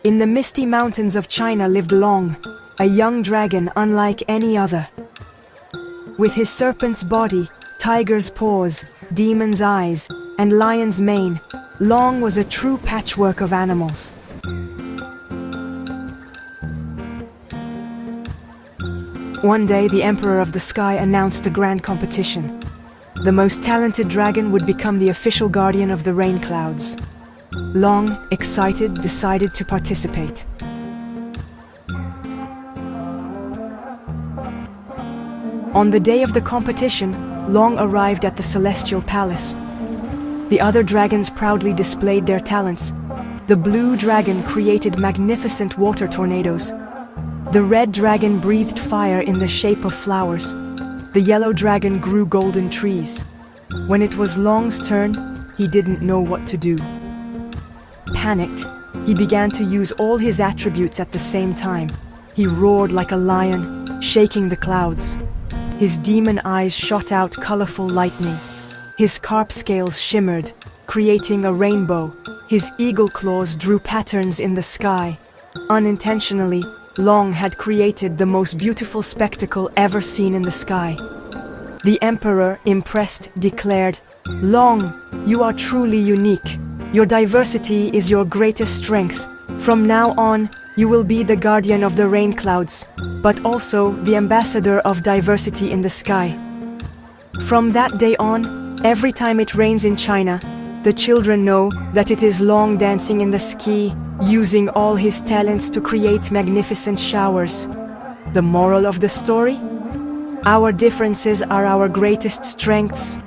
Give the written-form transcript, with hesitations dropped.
In the misty mountains of China lived Long, a young dragon unlike any other. With his serpent's body, tiger's paws, demon's eyes, and lion's mane, Long was a true patchwork of animals. One day, the Emperor of the Sky announced a grand competition. The most talented dragon would become the official guardian of the rain clouds. Long, excited, decided to participate. On the day of the competition, Long arrived at the Celestial Palace. The other dragons proudly displayed their talents. The blue dragon created magnificent water tornadoes. The red dragon breathed fire in the shape of flowers. The yellow dragon grew golden trees. When it was Long's turn, he didn't know what to do. Panicked, he began to use all his attributes at the same time. He roared like a lion, shaking the clouds. His demon eyes shot out colorful lightning. His carp scales shimmered, creating a rainbow. His eagle claws drew patterns in the sky. Unintentionally, Long had created the most beautiful spectacle ever seen in the sky. The Emperor, impressed, declared, "Long, you are truly unique. Your diversity is your greatest strength. From now on, you will be the guardian of the rain clouds, but also the ambassador of diversity in the sky." From that day on, every time it rains in China, the children know that it is Long dancing in the sky, using all his talents to create magnificent showers. The moral of the story? Our differences are our greatest strengths.